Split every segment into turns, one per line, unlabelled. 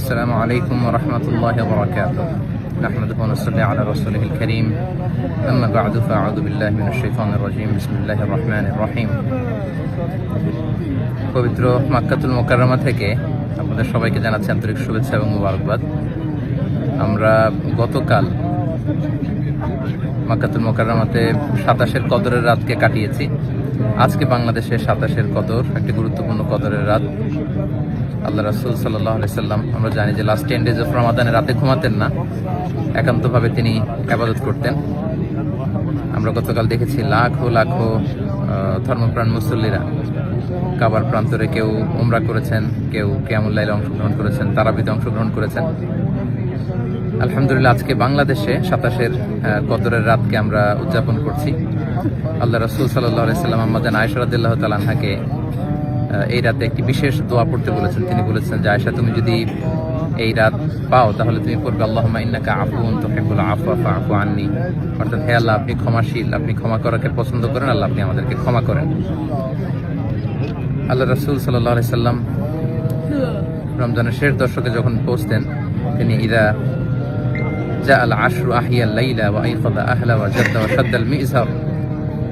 السلام عليكم ورحمة الله وبركاته. نحمده ونصلي على رسوله الكريم. أما بعد فأعوذ بالله من الشيطان الرجيم. بسم الله الرحمن الرحيم. পবিত্র মক্কাতুল মুকাররমা থেকে আপনাদের সবাইকে জানাচ্ছি আন্তরিক শুভেচ্ছা এবং মুবারকবাদ। আমরা গতকাল মক্কাতুল মুকাররমাতে 27-এর কদরের রাতকে কাটিয়েছি। আজকে বাংলাদেশে 27-এর কদর, একটি গুরুত্বপূর্ণ কদরের রাত। আল্লাহ রাসূল সাল্লাল্লাহু আলাইহি সাল্লাম, আমরা জানি যে লাস্ট 10 ডেজ অফ রমাদানে রাতে ঘুমাতেন না, একান্তভাবে তিনি ইবাদত করতেন। আমরা গতকাল দেখেছি লাখো লাখো ধর্মপ্রাণ মুসল্লিরা কাবার প্রান্তরে কেউ উমরা করেছেন, কেউ কিয়ামুল লাইলে অংশগ্রহণ করেছেন, তারাবিতে অংশগ্রহণ করেছেন। আলহামদুলিল্লাহ, আজকে বাংলাদেশে 27-এর কদরের রাতকে আমরা উদযাপন করছি। আল্লাহ রাসূল সাল্লাল্লাহু আলাইহি সাল্লাম আম্মাজান আয়েশা রাদিয়াল্লাহু তাআলা আনহাকে এই রাতে একটি বিশেষ দোয়া পড়তে বলেছেন। তিনি বলেছেন যে, আয়েশা, তুমি যদি এই রাত পাও তাহলে তুমি পড়বে আল্লাহুম্মা ইন্নাকা আফুউন তুহিব্বুল আফওয়া ফাআফু আন্নী। অর্থাৎ, হে আল্লাহ, আপনি ক্ষমাশীল, আপনি ক্ষমা করাকে পছন্দ করেন, আল্লাহ আপনি আমাদেরকে ক্ষমা করেন। আল্লাহ রাসূল সাল্লাল্লাহু আলাইহি সাল্লাম রমজানের শেষ দশকে যখন পৌঁছতেন, তিনি ইদা জাআল আশরু আহিয়াল লাইলা ওয়া আইকাযা আহলা ওয়া জাদ্দা ওয়া শাদ্দাল মিযজার,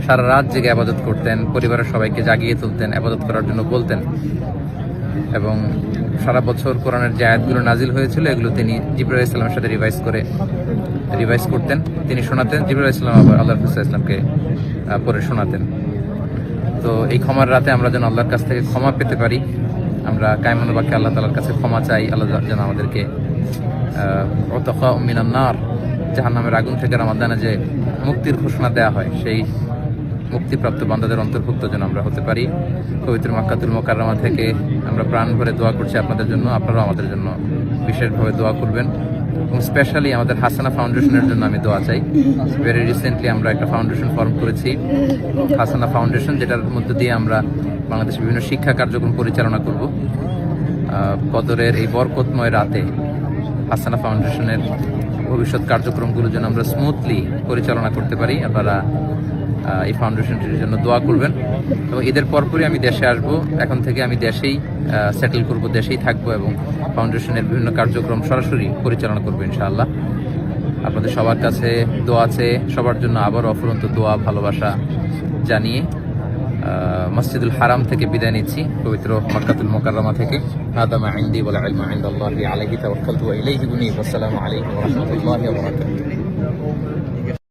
সারা রাত জেগে ইবাদত করতেন, পরিবারের সবাইকে জাগিয়ে তুলতেন, ইবাদত করার জন্য বলতেন। এবং সারা বছর কোরআনের যে আয়াতগুলো নাজিল হয়েছিল এগুলো তিনি জিবরাইল আলাইহিস সালামের সাথে রিভাইজ করতেন, তিনি শোনাতেন। জিবরাইল আলাইহিস সালাম আবার আল্লাহর রাসূল ইসলামকে পড়ে শোনাতেন। তো এই ক্ষমার রাতে আমরা যেন আল্লাহর কাছ থেকে ক্ষমা পেতে পারি, আমরা কায়মান বাক্যে আল্লাহ তাআলার কাছে ক্ষমা চাই। আল্লাহ যেন আমাদেরকে উতাকা মিনান নার, জাহান্নামের আগুন থেকে রমাদানে যে মুক্তির ঘোষণা দেওয়া হয়, সেই মুক্তিপ্রাপ্ত বান্দাদের অন্তর্ভুক্ত যেন আমরা হতে পারি। পবিত্র মক্কাতুল মুকাররমা থেকে আমরা প্রাণ ভরে দোয়া করছি আপনাদের জন্য, আপনারাও আমাদের জন্য বিশেষভাবে দোয়া করবেন। এবং স্পেশালি আমাদের হাসানা ফাউন্ডেশনের জন্য আমি দোয়া চাই। ভেরি রিসেন্টলি আমরা একটা ফাউন্ডেশন ফর্ম করেছি, হাসানা ফাউন্ডেশন, যেটার মধ্য দিয়ে আমরা বাংলাদেশের বিভিন্ন শিক্ষা কার্যক্রম পরিচালনা করব। কদরের এই বরকতময় রাতে হাসানা ফাউন্ডেশনের ভবিষ্যৎ কার্যক্রমগুলো যেন আমরা স্মুথলি পরিচালনা করতে পারি। আপনারা এই ফাউন্ডেশনটির জন্য দোয়া করবেন। এবং ঈদের পরপরই আমি দেশে আসব। এখন থেকে আমি দেশেই সেটেল করব, দেশেই থাকবো এবং ফাউন্ডেশনের বিভিন্ন কার্যক্রম সরাসরি পরিচালনা করবো ইনশাআল্লাহ। আপনাদের সবার কাছে দোয়া আছে, সবার জন্য আবার অফুরন্ত দোয়া, ভালোবাসা জানিয়ে মসজিদুল হারাম থেকে বিদায় নিচ্ছি, পবিত্র মক্কাতুল মুকাররমা থেকে। হাদা মা ইনদি ওয়াল ইলমু ইনদাল্লাহি আলাইহি তাওয়াক্কালতু ওয়া ইলাইহি উনীব। আসসালামু আলাইকুম ওয়া রাহমাতুল্লাহি ওয়া বারাকাতুহু।